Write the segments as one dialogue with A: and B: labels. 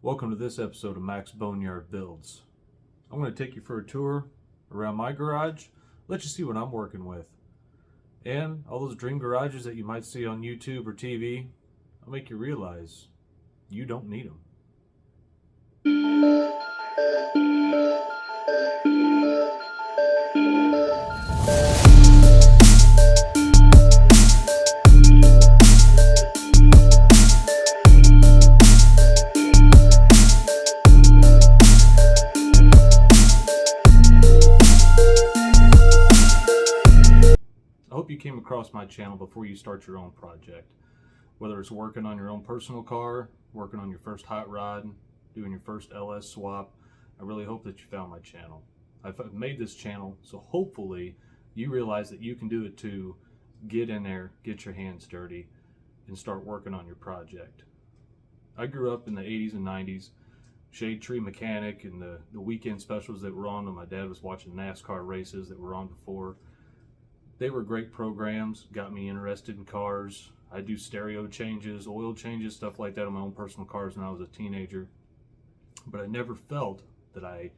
A: Welcome to this episode of Max Boneyard Builds. I'm going to take you for a tour around my garage, let you see what I'm working with. And all those dream garages that you might see on YouTube or TV, I'll make you realize you don't need them. I hope you came across my channel before you start your own project. Whether it's working on your own personal car, working on your first hot rod, doing your first LS swap, I really hope that you found my channel. I've made this channel so hopefully you realize that you can do it too. Get in there, get your hands dirty, and start working on your project. I grew up in the 80s and 90s, Shade Tree Mechanic and the weekend specials that were on when my dad was watching NASCAR races that were on before. They were great programs, got me interested in cars. I do stereo changes, oil changes, stuff like that on my own personal cars when I was a teenager. But I never felt that I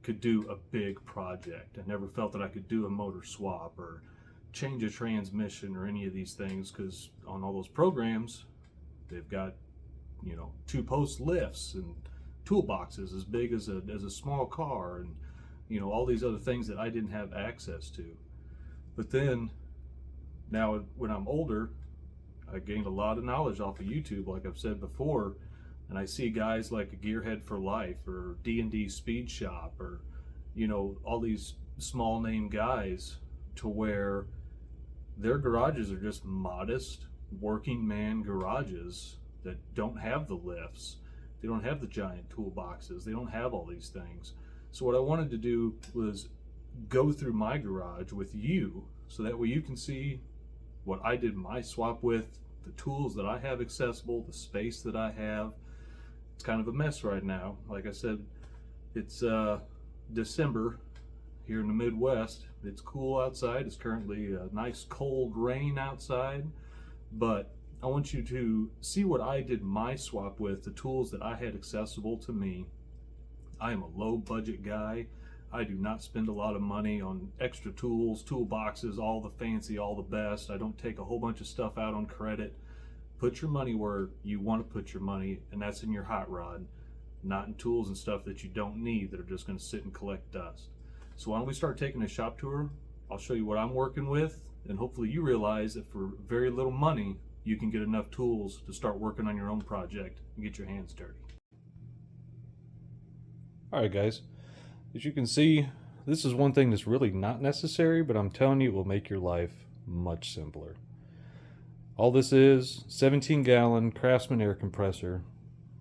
A: could do a big project. I never felt that I could do a motor swap or change a transmission or any of these things, because on all those programs, they've got, 2-post lifts and toolboxes as big as a small car, and all these other things that I didn't have access to. But then, now when I'm older, I gained a lot of knowledge off of YouTube, like I've said before, and I see guys like Gearhead for Life or D&D Speed Shop or, all these small name guys, to where their garages are just modest working man garages that don't have the lifts, they don't have the giant toolboxes, they don't have all these things. So what I wanted to do was go through my garage with you, so that way you can see what I did my swap with, the tools that I have accessible, the space that I have. It's kind of a mess right now. Like I said, it's December here in the Midwest. It's cool outside. It's currently a nice cold rain outside, but I want you to see what I did my swap with, the tools that I had accessible to me. I am a low budget guy. I do not spend a lot of money on extra tools, toolboxes, all the fancy, all the best. I don't take a whole bunch of stuff out on credit. Put your money where you want to put your money, and that's in your hot rod, not in tools and stuff that you don't need that are just going to sit and collect dust. So why don't we start taking a shop tour? I'll show you what I'm working with, and hopefully you realize that for very little money, you can get enough tools to start working on your own project and get your hands dirty. All right, guys. As you can see, this is one thing that's really not necessary, but I'm telling you, it will make your life much simpler. All this is 17-gallon Craftsman air compressor.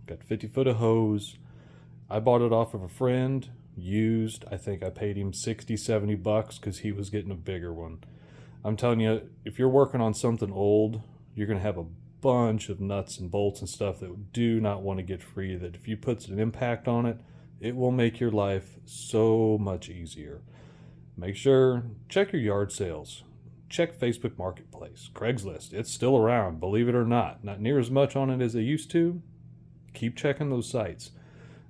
A: Got 50 foot of hose. I bought it off of a friend, used. I think I paid him $60-70 because he was getting a bigger one. I'm telling you, if you're working on something old, you're going to have a bunch of nuts and bolts and stuff that do not want to get free, that if you put an impact on it, it will make your life so much easier. Make sure, check your yard sales. Check Facebook Marketplace, Craigslist. It's still around, believe it or not. Not near as much on it as they used to. Keep checking those sites.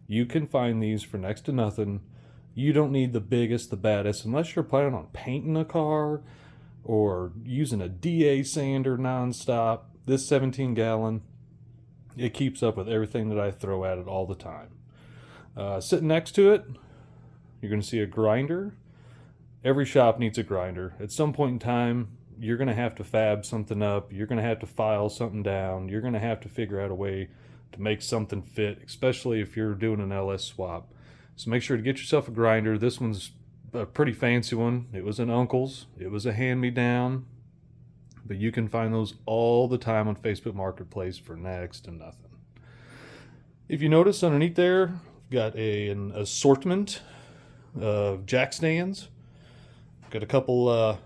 A: You can find these for next to nothing. You don't need the biggest, the baddest, unless you're planning on painting a car or using a DA sander nonstop. This 17-gallon, it keeps up with everything that I throw at it all the time. Sitting next to it, you're going to see a grinder. Every shop needs a grinder. At some point in time, you're going to have to fab something up. You're going to have to file something down. You're going to have to figure out a way to make something fit, especially if you're doing an LS swap. So make sure to get yourself a grinder. This one's a pretty fancy one. It was an uncle's. It was a hand-me-down. But you can find those all the time on Facebook Marketplace for next to nothing. If you notice underneath there, got an assortment of jack stands. Got a couple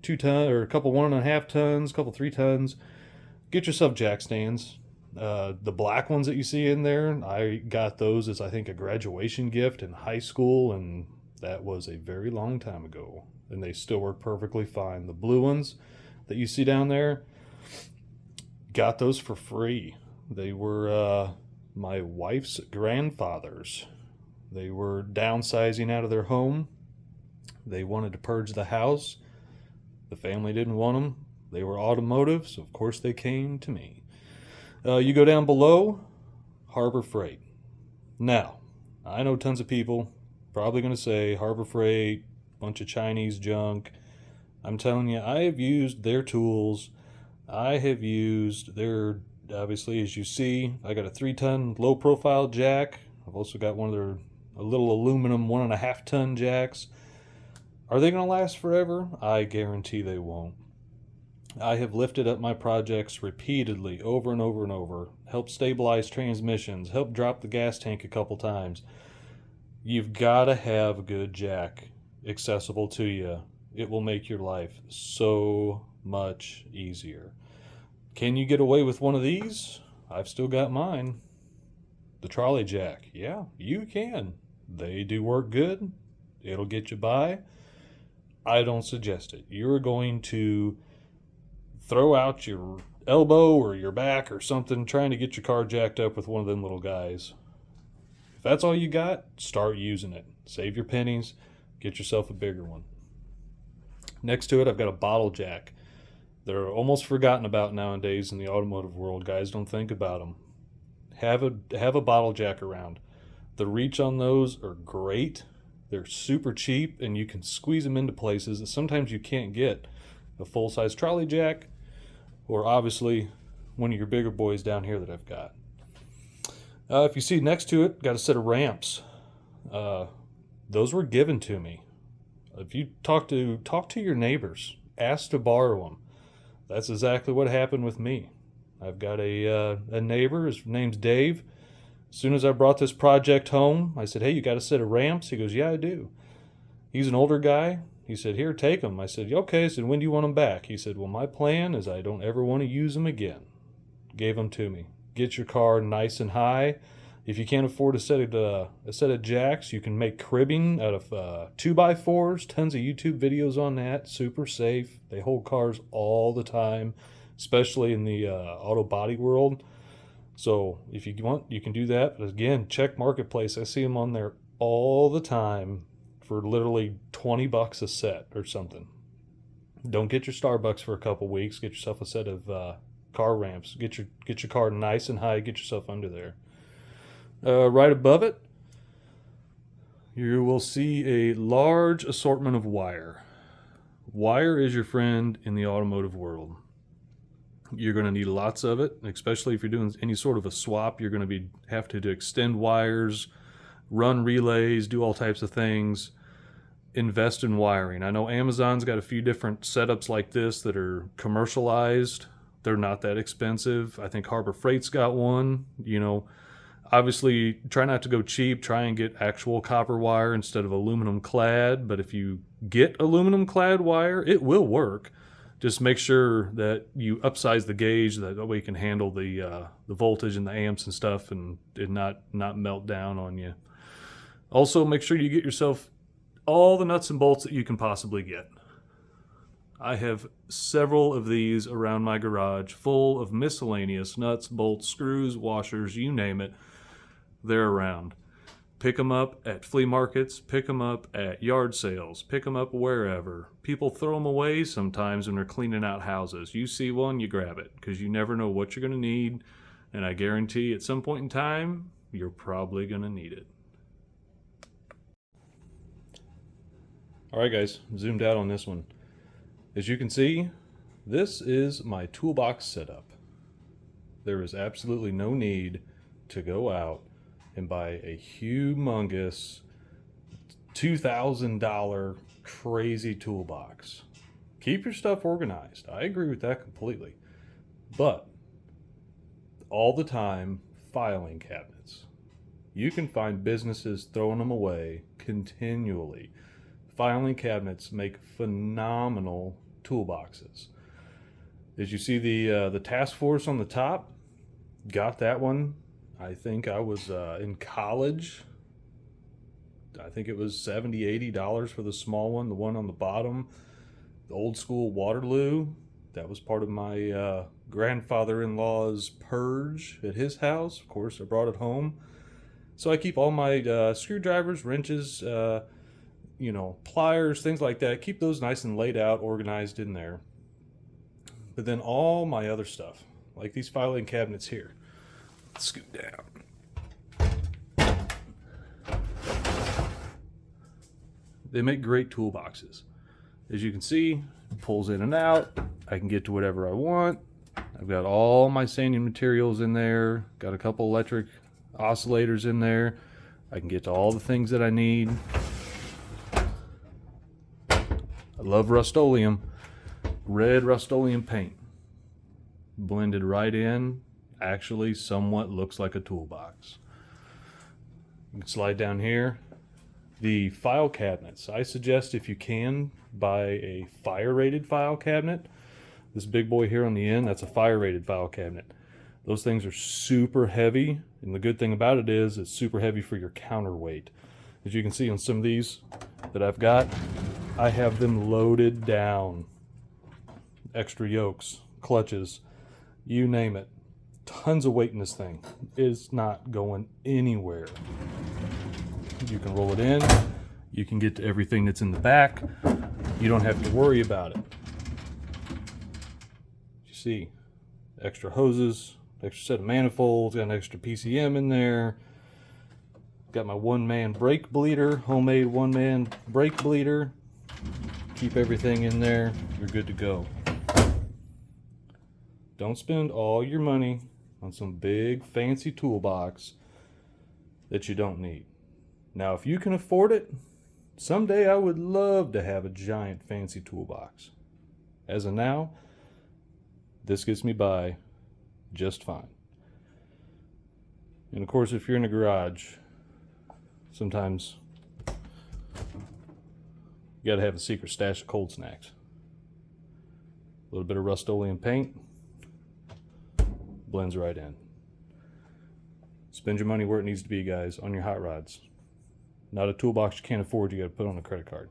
A: 2 ton or a couple 1.5 tons, couple 3 tons. Get yourself jack stands. The black ones that you see in there, I got those as I think a graduation gift in high school, and that was a very long time ago, and they still work perfectly fine. The blue ones that you see down there, got those for free. They were my wife's grandfathers. They were downsizing out of their home. They wanted to purge the house. The family didn't want them. They were automotive, so of course they came to me. You go down below, Harbor Freight. Now, I know tons of people probably going to say Harbor Freight, bunch of Chinese junk. I'm telling you, I have used their tools. I have used their, obviously, as you see, I got a 3-ton low-profile jack. I've also got one of their a little aluminum 1.5-ton jacks. Are they going to last forever? I guarantee they won't. I have lifted up my projects repeatedly, over and over and over, helped stabilize transmissions, helped drop the gas tank a couple times. You've got to have a good jack accessible to you. It will make your life so much easier. Can you get away with one of these? I've still got mine. The trolley jack. Yeah, you can. They do work good. It'll get you by. I don't suggest it. You're going to throw out your elbow or your back or something trying to get your car jacked up with one of them little guys. If that's all you got, start using it. Save your pennies. Get yourself a bigger one. Next to it, I've got a bottle jack. They're almost forgotten about nowadays in the automotive world. Guys don't think about them. Have a bottle jack around. The reach on those are great. They're super cheap, and you can squeeze them into places that sometimes you can't get. A full-size trolley jack, or obviously one of your bigger boys down here that I've got. If you see next to it, got a set of ramps. Those were given to me. If you talk to your neighbors, ask to borrow them. That's exactly what happened with me. I've got a neighbor. His name's Dave. As soon as I brought this project home, I said, "Hey, you got a set of ramps?" He goes, "Yeah, I do." He's an older guy. He said, "Here, take them." I said, "Okay." I said, "When do you want them back?" He said, "Well, my plan is I don't ever want to use them again." Gave them to me. Get your car nice and high. If you can't afford a set of jacks, you can make cribbing out of 2x4s. Tons of YouTube videos on that. Super safe. They hold cars all the time, especially in the auto body world. So if you want, you can do that. But again, check Marketplace. I see them on there all the time for literally $20 a set or something. Don't get your Starbucks for a couple weeks. Get yourself a set of car ramps. Get your car nice and high. Get yourself under there. Right above it, you will see a large assortment of wire. Wire is your friend in the automotive world. You're going to need lots of it, especially if you're doing any sort of a swap. You're going to have to extend wires, run relays, do all types of things. Invest in wiring. I know Amazon's got a few different setups like this that are commercialized. They're not that expensive. I think Harbor Freight's got one. Obviously, try not to go cheap. Try and get actual copper wire instead of aluminum clad. But if you get aluminum clad wire, it will work. Just make sure that you upsize the gauge. That way you can handle the voltage and the amps and stuff and not melt down on you. Also, make sure you get yourself all the nuts and bolts that you can possibly get. I have several of these around my garage full of miscellaneous nuts, bolts, screws, washers, you name it. They're around. Pick them up at flea markets, pick them up at yard sales, pick them up wherever. People throw them away sometimes when they're cleaning out houses. You see one, you grab it, because you never know what you're going to need, and I guarantee at some point in time, you're probably going to need it. Alright guys, zoomed out on this one. As you can see, this is my toolbox setup. There is absolutely no need to go out and buy a humongous $2,000 crazy toolbox. Keep your stuff organized. I agree with that completely. But all the time, filing cabinets. You can find businesses throwing them away continually. Filing cabinets make phenomenal toolboxes. As you see the task force on the top, got that one. I think I was in college. I think it was $70, $80 for the small one. The one on the bottom, the old school Waterloo, that was part of my grandfather-in-law's purge at his house. Of course, I brought it home. So I keep all my screwdrivers, wrenches, pliers, things like that. Keep those nice and laid out, organized in there. But then all my other stuff, like these filing cabinets here. Let's scoot down. They make great toolboxes. As you can see, it pulls in and out. I can get to whatever I want. I've got all my sanding materials in there. Got a couple electric oscillators in there. I can get to all the things that I need. I love Rust-Oleum. Red Rust-Oleum paint. Blended right in. Actually somewhat looks like a toolbox. You can slide down here. The file cabinets. I suggest, if you can, buy a fire rated file cabinet. This big boy here on the end, that's a fire rated file cabinet. Those things are super heavy, and the good thing about it is it's super heavy for your counterweight. As you can see on some of these that I've got, I have them loaded down. Extra yokes, clutches, you name it. Tons of weight in this thing. It's not going anywhere. You can roll it in. You can get to everything that's in the back. You don't have to worry about it. You see, extra hoses, extra set of manifolds, got an extra PCM in there. Got my one-man brake bleeder, homemade one-man brake bleeder. Keep everything in there. You're good to go. Don't spend all your money on some big fancy toolbox that you don't need. Now, if you can afford it, someday I would love to have a giant fancy toolbox. As of now, this gets me by just fine. And of course, if you're in a garage, sometimes you gotta have a secret stash of cold snacks. A little bit of Rust-Oleum paint, blends right in. Spend your money where it needs to be, guys, on your hot rods. Not a toolbox you can't afford, you gotta put on a credit card.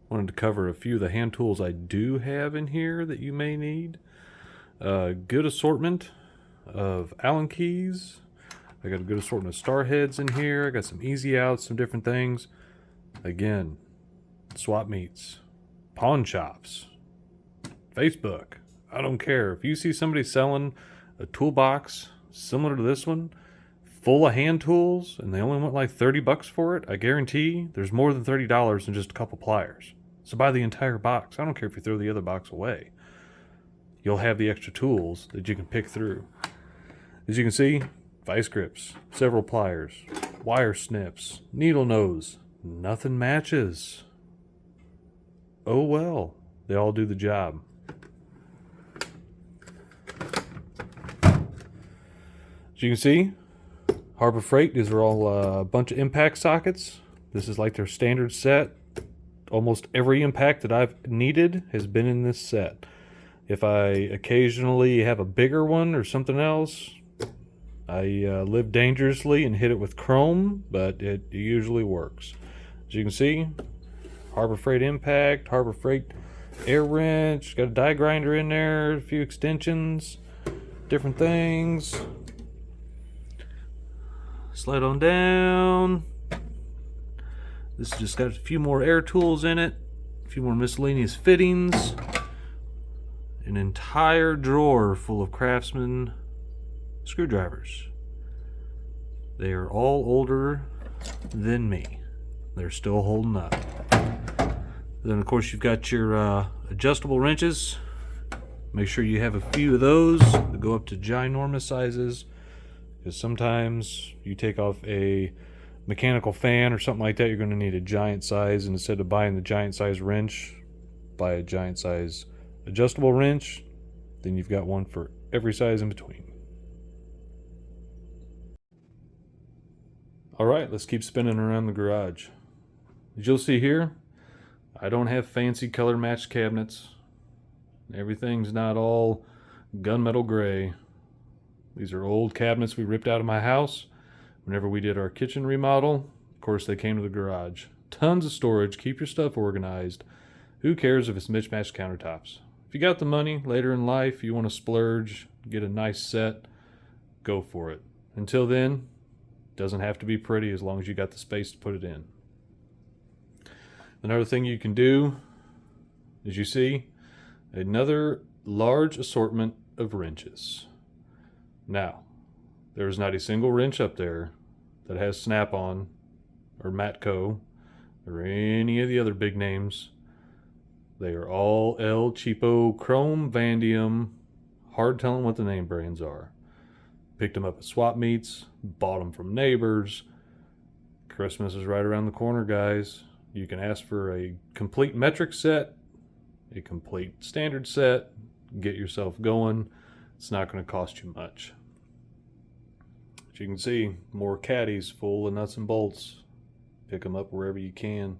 A: Wanted to cover a few of the hand tools I do have in here that you may need. Good assortment of Allen keys. I got a good assortment of star heads in here. I got some easy outs, some different things. Again, swap meets, pawn shops, Facebook. I don't care. If you see somebody selling a toolbox similar to this one, full of hand tools, and they only want like 30 bucks for it, I guarantee there's more than $30 in just a couple pliers. So buy the entire box. I don't care if you throw the other box away. You'll have the extra tools that you can pick through. As you can see, vice grips, several pliers, wire snips, needle nose. Nothing matches. Oh well, they all do the job. As you can see, Harbor Freight, these are all a bunch of impact sockets. This is like their standard set. Almost every impact that I've needed has been in this set. If I occasionally have a bigger one or something else, I live dangerously and hit it with chrome, but it usually works. As you can see, Harbor Freight impact, Harbor Freight air wrench, got a die grinder in there, a few extensions, different things. Slide on down. This just got a few more air tools in it, a few more miscellaneous fittings, an entire drawer full of Craftsman screwdrivers. They are all older than me. They're still holding up. Then of course you've got your adjustable wrenches. Make sure you have a few of those that go up to ginormous sizes, because sometimes you take off a mechanical fan or something like that, you're going to need a giant size, and instead of buying the giant size wrench, buy a giant size adjustable wrench. Then you've got one for every size in between. Alright, let's keep spinning around the garage. As you'll see here, I don't have fancy color matched cabinets. Everything's not all gunmetal gray. These are old cabinets we ripped out of my house whenever we did our kitchen remodel. Of course, they came to the garage. Tons of storage. Keep your stuff organized. Who cares if it's mismatched countertops? If you got the money later in life, you want to splurge, get a nice set, go for it. Until then, it doesn't have to be pretty as long as you got the space to put it in. Another thing you can do is, you see another large assortment of wrenches. Now, there's not a single wrench up there that has Snap-on or Matco or any of the other big names. They are all El Cheapo, Chrome, Vandium. Hard telling what the name brands are. Picked them up at swap meets, bought them from neighbors. Christmas is right around the corner, guys. You can ask for a complete metric set, a complete standard set, get yourself going. It's not going to cost you much. As you can see, more caddies full of nuts and bolts. Pick them up wherever you can.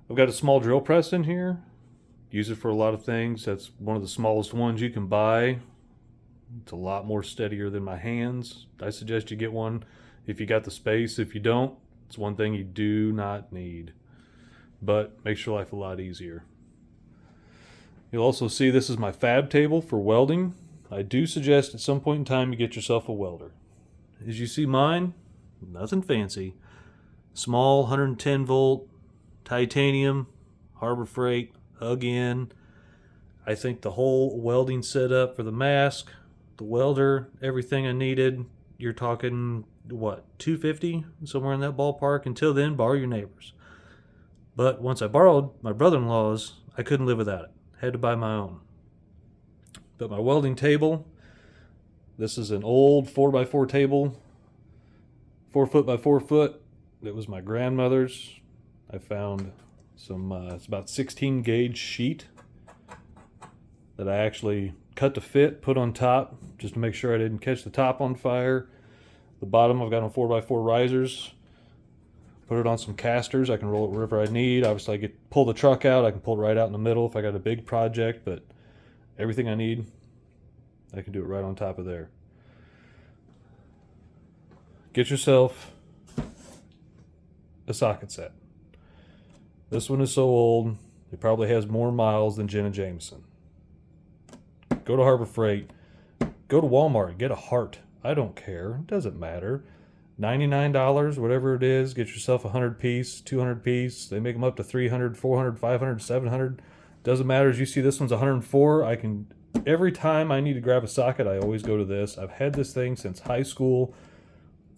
A: I've got a small drill press in here. Use it for a lot of things. That's one of the smallest ones you can buy. It's a lot more steadier than my hands. I suggest you get one if you got the space. If you don't, it's one thing you do not need, but makes your life a lot easier. You'll also see this is my fab table for welding. I do suggest at some point in time you get yourself a welder. As you see mine, nothing fancy. Small 110 volt, titanium, Harbor Freight, again. I think the whole welding setup for the mask, the welder, everything I needed, you're talking, what, $250? Somewhere in that ballpark. Until then, borrow your neighbors. But once I borrowed my brother-in-law's, I couldn't live without it. Had to buy my own. But my welding table, this is an old 4x4 table, 4 foot by 4 foot. That was my grandmother's. I found some, it's about 16 gauge sheet that I actually cut to fit, put on top, just to make sure I didn't catch the top on fire. The bottom I've got on 4x4 risers. Put it on some casters. I can roll it wherever I need. Obviously I get pull the truck out. I can pull it right out in the middle if I got a big project, but everything I need, I can do it right on top of there. Get yourself a socket set. This one is so old, it probably has more miles than Jenna Jameson. Go to Harbor Freight. Go to Walmart. Get a heart. I don't care. It doesn't matter. $99, whatever it is. Get yourself a 100 piece, 200 piece. They make them up to 300, 400, 500, 700. Doesn't matter. As you see, this one's 104. I can, every time I need to grab a socket, I always go to this. I've had this thing since high school.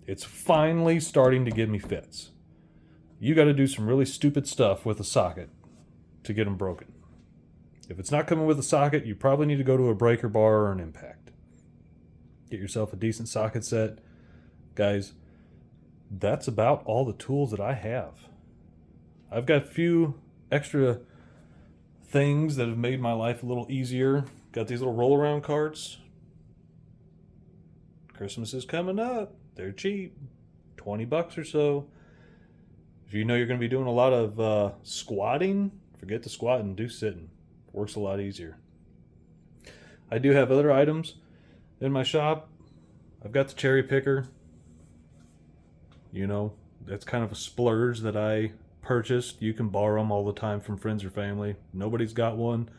A: It's finally starting to give me fits. You got to do some really stupid stuff with a socket to get them broken. If it's not coming with a socket, you probably need to go to a breaker bar or an impact. Get yourself a decent socket set. Guys, that's about all the tools that I have. I've got a few extra things that have made my life a little easier. Got these little roll around carts. Christmas is coming up. They're cheap. $20 or so. If you know you're going to be doing a lot of squatting, forget the squatting, do sitting. Works a lot easier. I do have other items in my shop. I've got the cherry picker. You know, that's kind of a splurge that I purchased. You can borrow them all the time from friends or family. Nobody's got one.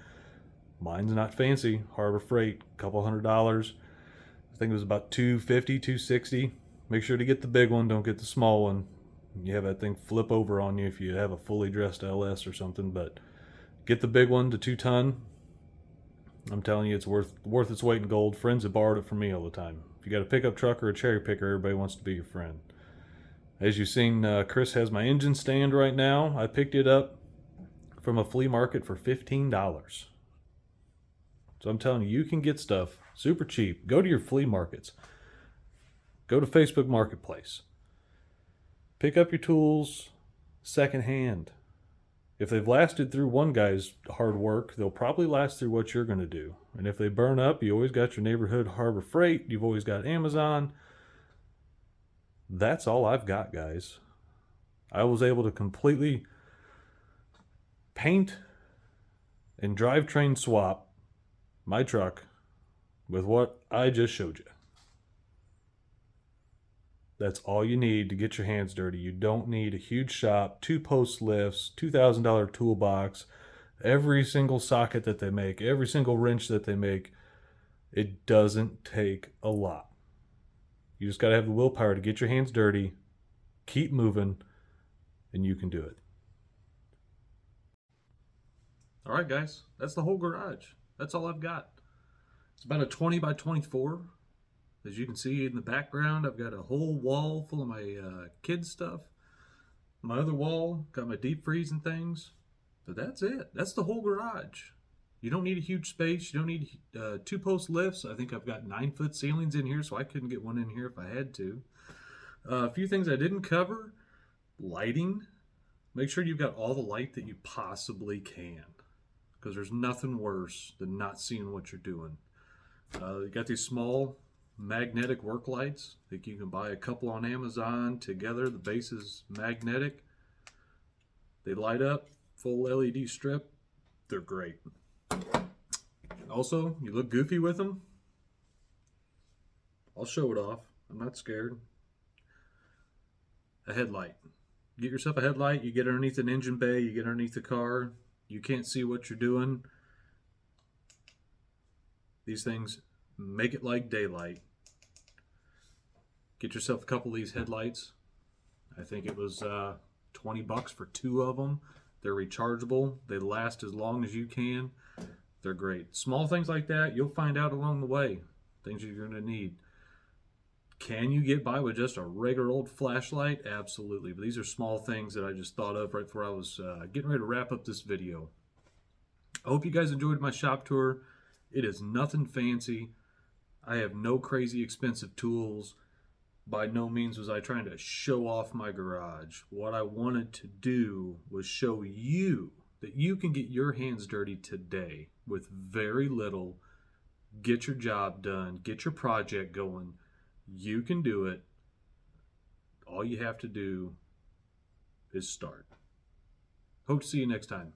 A: Mine's not fancy. Harbor Freight, a couple $100. I think it was about $250, $260. Make sure to get the big one. Don't get the small one. You have that thing flip over on you if you have a fully dressed LS or something. But get the big one, the 2-ton. I'm telling you, it's worth its weight in gold. Friends have borrowed it from me all the time. If you got a pickup truck or a cherry picker, everybody wants to be your friend. As you've seen, Chris has my engine stand right now. I picked it up from a flea market for $15. So I'm telling you, you can get stuff super cheap. Go to your flea markets. Go to Facebook Marketplace. Pick up your tools secondhand. If they've lasted through one guy's hard work, they'll probably last through what you're going to do. And if they burn up, you always got your neighborhood Harbor Freight. You've always got Amazon. That's all I've got, guys. I was able to completely paint and drivetrain swap my truck with what I just showed you. That's all you need to get your hands dirty. You don't need a huge shop, 2 post lifts, $2,000 toolbox, Every single socket that they make, every single wrench that they make, it doesn't take a lot. You just got to have the willpower to get your hands dirty, keep moving, and you can do it. All right, guys, that's the whole garage. That's all I've got. It's about a 20 by 24. As you can see in the background, I've got a whole wall full of my kids' stuff. My other wall, got my deep freeze and things. But that's it. That's the whole garage. You don't need a huge space. You don't need 2-post lifts. I think I've got 9-foot ceilings in here, so I couldn't get one in here if I had to. A few things I didn't cover. Lighting. Make sure you've got all the light that you possibly can, because there's nothing worse than not seeing what you're doing. You got these small magnetic work lights. I think you can buy a couple on Amazon together. The base is magnetic. They light up, full LED strip. They're great. Also, you look goofy with them. I'll show it off. I'm not scared. A headlight. Get yourself a headlight. You get underneath an engine bay. You get underneath the car. You can't see what you're doing. These things make it like daylight. Get yourself a couple of these headlights. I think it was $20 for 2 of them. They're rechargeable. They last as long as you can. They're great. Small things like that, you'll find out along the way. Things you're going to need. Can you get by with just a regular old flashlight? Absolutely. But these are small things that I just thought of right before I was getting ready to wrap up this video. I hope you guys enjoyed my shop tour. It is nothing fancy. I have no crazy expensive tools. By no means was I trying to show off my garage. What I wanted to do was show you that you can get your hands dirty today with very little. Get your job done. Get your project going. You can do it. All you have to do is start. Hope to see you next time.